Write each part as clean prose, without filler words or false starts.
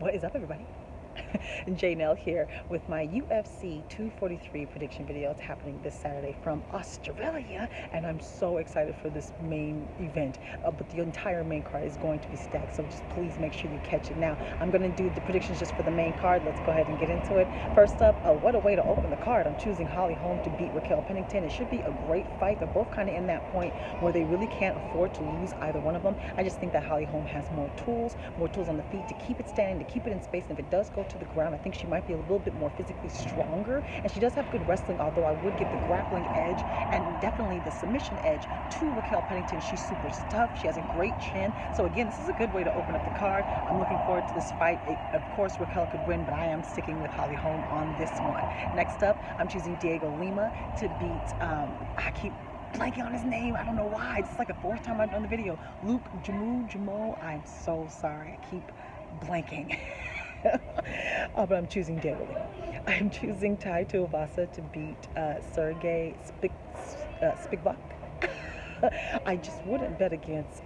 What is up, everybody? Janelle here with my UFC 243 prediction video. It's happening this Saturday from Australia, and I'm so excited for this main event. But the entire main card is going to be stacked, so just please make sure you catch it. Now, I'm going to do the predictions just for the main card. Let's go ahead and get into it. First up, what a way to open the card. I'm choosing Holly Holm to beat Raquel Pennington. It should be a great fight. They're both kind of in that point where they really can't afford to lose either one of them. I just think that Holly Holm has more tools on the feet to keep it standing, to keep it in space, and if it does go to the ground, I think she might be a little bit more physically stronger, and she does have good wrestling, although I would give the grappling edge and definitely the submission edge to Raquel Pennington. She's super tough. She has a great chin. So again, this is a good way to open up the card. I'm looking forward to this fight. Of course, Raquel could win, but I am sticking with Holly Holm on this one. Next up, I'm choosing Diego Lima to beat, I keep blanking on his name. I don't know why. It's like the fourth time I've done the video. Luke Jamo. I'm so sorry. I keep blanking. But I'm choosing Diego Lima. I'm choosing Tai Tuivasa to beat Sergey Spivak. I just wouldn't bet against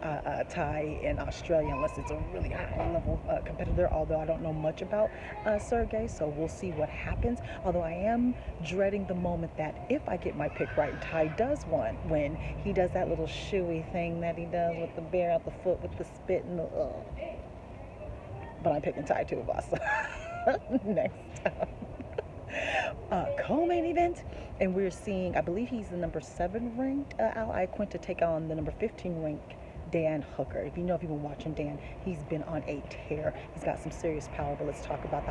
Thai in Australia unless it's a really high level competitor, although I don't know much about Sergey, so we'll see what happens. Although I am dreading the moment that if I get my pick right and Thai does win, he does that little shoey thing that he does with the bear out the foot with the spit and the but I'm picking Tai Tuivasa. Next up, co-main event, and we're seeing, I believe he's the number 7 ranked Al Iaquinta take on the number 15 ranked Dan Hooker. If you've been watching Dan, he's been on a tear. He's got some serious power, but let's talk about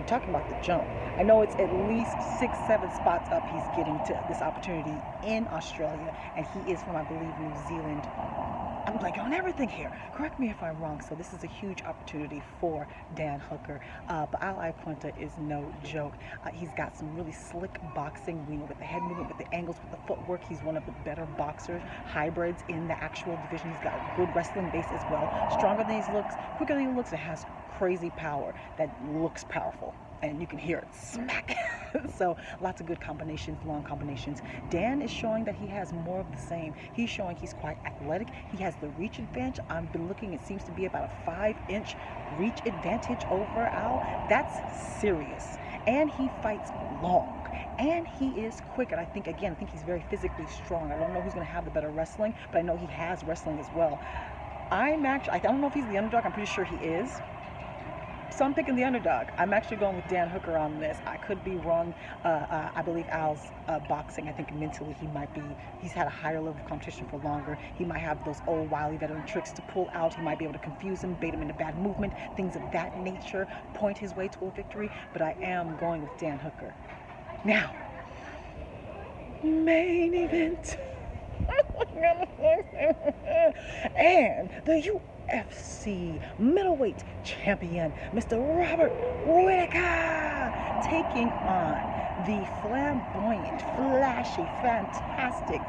talking about the jump. I know it's at least 6-7 spots up he's getting to this opportunity in Australia, and he is from, I believe, New Zealand. I'm blanking on everything here. Correct me if I'm wrong. So this is a huge opportunity for Dan Hooker. But Al Iaquinta is no joke. He's got some really slick boxing, with the head movement, with the angles, with the footwork. He's one of the better boxers, hybrids in the actual division. He's got a good wrestling base as well. Stronger than he looks, quicker than he looks, and has crazy power that looks powerful. And you can hear it smack. So lots of good combinations, long combinations. Dan is showing that he has more of the same. He's showing he's quite athletic. He has the reach advantage. I've been looking, it seems to be about a 5-inch reach advantage over Al. That's serious. And he fights long. And he is quick. And I think he's very physically strong. I don't know who's going to have the better wrestling, but I know he has wrestling as well. I don't know if he's the underdog. I'm pretty sure he is. So I'm picking the underdog. I'm actually going with Dan Hooker on this. I could be wrong. I believe Al's boxing, I think mentally he's had a higher level of competition for longer. He might have those old wily veteran tricks to pull out. He might be able to confuse him, bait him into bad movement, things of that nature, point his way to a victory. But I am going with Dan Hooker. Now, main event. And the UFC middleweight champion, Mr. Robert Whittaker, taking on the flamboyant, flashy, fantastic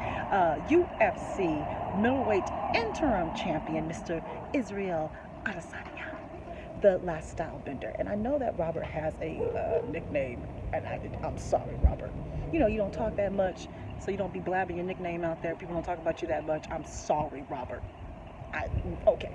UFC middleweight interim champion, Mr. Israel Adesanya, the last style bender. And I know that Robert has a nickname, and I'm sorry, Robert. You don't talk that much, so you don't be blabbing your nickname out there. People don't talk about you that much. I'm sorry, Robert. Okay.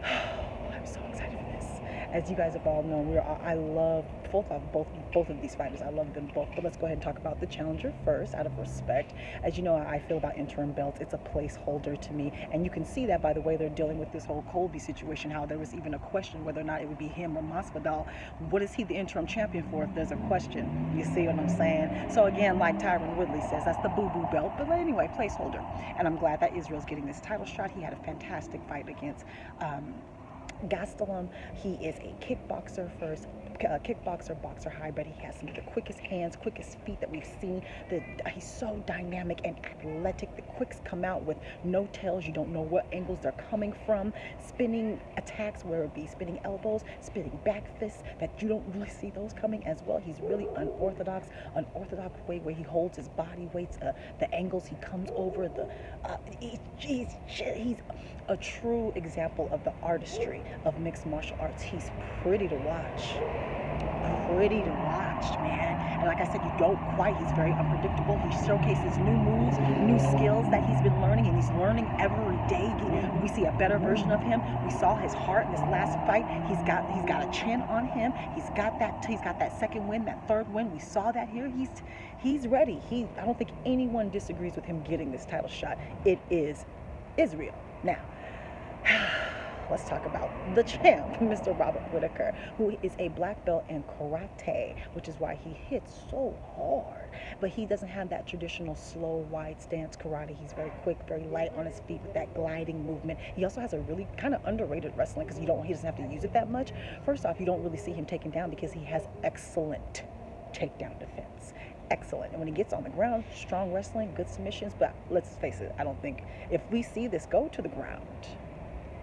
I'm so excited for this. As you guys have all known, I love both of these fighters. I love them both. But let's go ahead and talk about the challenger first, out of respect. As you know, I feel about interim belts. It's a placeholder to me, and you can see that by the way they're dealing with this whole Colby situation. How there was even a question whether or not it would be him or Masvidal. What is he the interim champion for? If there's a question, you see what I'm saying? So again, like Tyron Woodley says, that's the boo-boo belt. But anyway, placeholder. And I'm glad that Israel's getting this title shot. He had a fantastic fight against Gastelum. He is a kickboxer first, boxer hybrid. He has some of the quickest hands, quickest feet that we've seen. He's so dynamic and athletic. The quicks come out with no tails. You don't know what angles they're coming from. Spinning attacks, where it be spinning elbows, spinning back fists, that you don't really see those coming as well. He's really unorthodox way where he holds his body weights, the angles he comes over, he's a true example of the artistry of mixed martial arts. He's pretty to watch. Pretty to watch, man. And like I said, he's very unpredictable. He showcases new moves, new skills that he's been learning, and he's learning every day. We see a better version of him. We saw his heart in this last fight. He's got a chin on him. He's got that second win, that third win. We saw that here. He's ready. I don't think anyone disagrees with him getting this title shot. It is Israel. Now, let's talk about the champ, Mr. Robert Whittaker, who is a black belt in karate, which is why he hits so hard. But he doesn't have that traditional slow, wide stance karate. He's very quick, very light on his feet with that gliding movement. He also has a really kind of underrated wrestling because he doesn't have to use it that much. First off, you don't really see him taken down because he has excellent takedown defense. Excellent. And when he gets on the ground, strong wrestling, good submissions. But let's face it, I don't think if we see this go to the ground,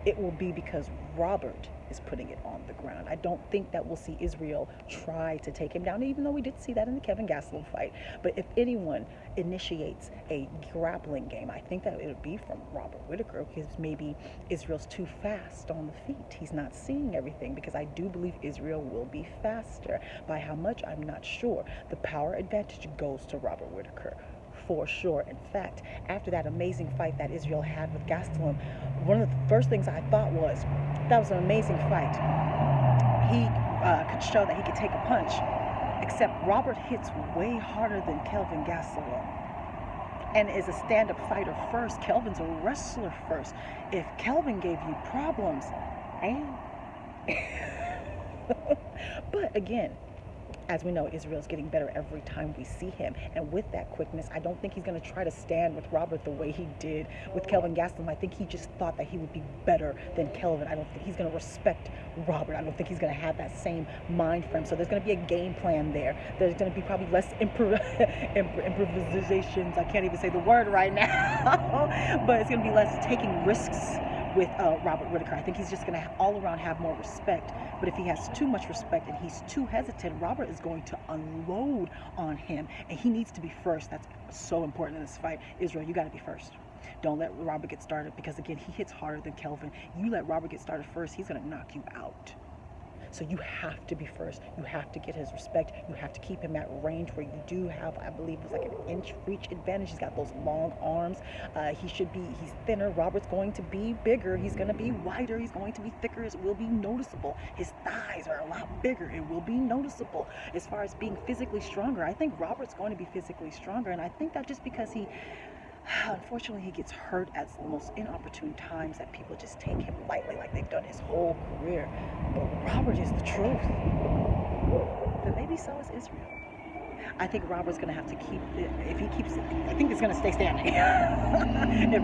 it will be because Robert is putting it on the ground. I don't think that we'll see Israel try to take him down, even though we did see that in the Kevin Gastelum fight. But if anyone initiates a grappling game, I think that it would be from Robert Whittaker, because maybe Israel's too fast on the feet. He's not seeing everything, because I do believe Israel will be faster. By how much, I'm not sure. The power advantage goes to Robert Whittaker, for sure. In fact, after that amazing fight that Israel had with Gastelum, one of the first things I thought was, that was an amazing fight. He could show that he could take a punch, except Robert hits way harder than Kelvin Gastelum. And is a stand-up fighter first. Kelvin's a wrestler first. If Kelvin gave you problems, but again, as we know, Israel's getting better every time we see him. And with that quickness, I don't think he's going to try to stand with Robert the way he did with Kelvin Gastelum. I think he just thought that he would be better than Kelvin. I don't think he's going to respect Robert. I don't think he's going to have that same mind frame. So there's going to be a game plan there. There's going to be probably less improvisations. I can't even say the word right now. But it's going to be less taking risks with Robert Whittaker. I think he's just going to all around have more respect. But if he has too much respect and he's too hesitant, Robert is going to unload on him, and he needs to be first. That's so important in this fight. Israel, you got to be first. Don't let Robert get started, because again, he hits harder than Kelvin. You let Robert get started first, he's going to knock you out. So you have to be first. You have to get his respect. You have to keep him at range where you do have, I believe it's like an inch reach advantage. He's got those long arms. He's thinner. Robert's going to be bigger. He's going to be wider. He's going to be thicker. It will be noticeable. His thighs are a lot bigger. It will be noticeable. As far as being physically stronger, I think Robert's going to be physically stronger. And I think that just because unfortunately, he gets hurt at the most inopportune times, that people just take him lightly like they've done his whole career. But Robert is the truth. But maybe so is Israel. I think Robert's going to have to keep it. If he keeps it, I think it's going to stay standing. If you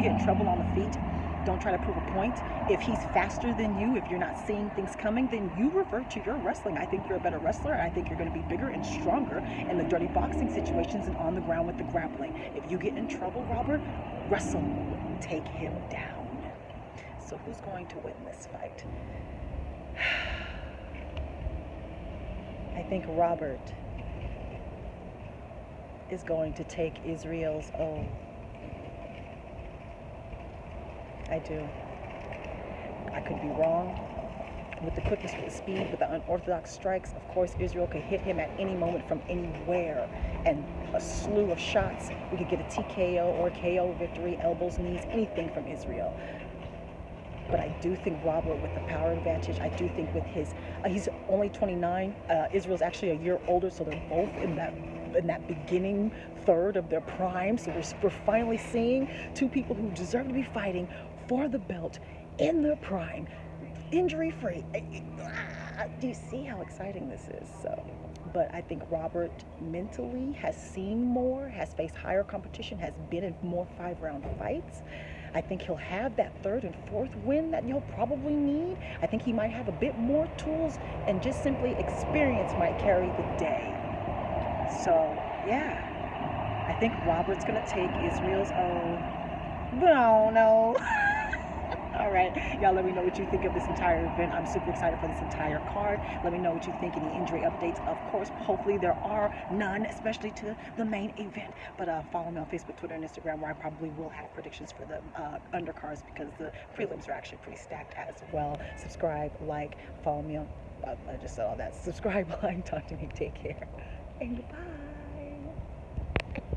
get in trouble on the feet, don't try to prove a point. If he's faster than you, if you're not seeing things coming, then you revert to your wrestling. I think you're a better wrestler, and I think you're going to be bigger and stronger in the dirty boxing situations and on the ground with the grappling. If you get in trouble, Robert, wrestle. Take him down. So who's going to win this fight? I think Robert is going to take Israel's own. I do. I could be wrong. With the quickness, with the speed, with the unorthodox strikes, of course, Israel could hit him at any moment from anywhere. And a slew of shots. We could get a TKO or a KO victory, elbows, knees, anything from Israel. But I do think Robert, with the power advantage, I do think with his, he's only 29. Israel's actually a year older, so they're both in that beginning third of their prime. So we're finally seeing two people who deserve to be fighting for the belt in their prime, injury-free. Do you see how exciting this is? So, but I think Robert mentally has seen more, has faced higher competition, has been in more 5-round fights. I think he'll have that third and fourth win that you'll probably need. I think he might have a bit more tools, and just simply experience might carry the day. So, yeah, I think Robert's going to take Israel's own. But I don't know. All right, y'all. Let me know what you think of this entire event. I'm super excited for this entire card. Let me know what you think. Any injury updates, of course. Hopefully there are none, especially to the main event. But follow me on Facebook, Twitter, and Instagram, where I probably will have predictions for the undercards because the prelims are actually pretty stacked as well. Subscribe, like, follow me on. I just said all that. Subscribe, like, talk to me. Take care, and goodbye.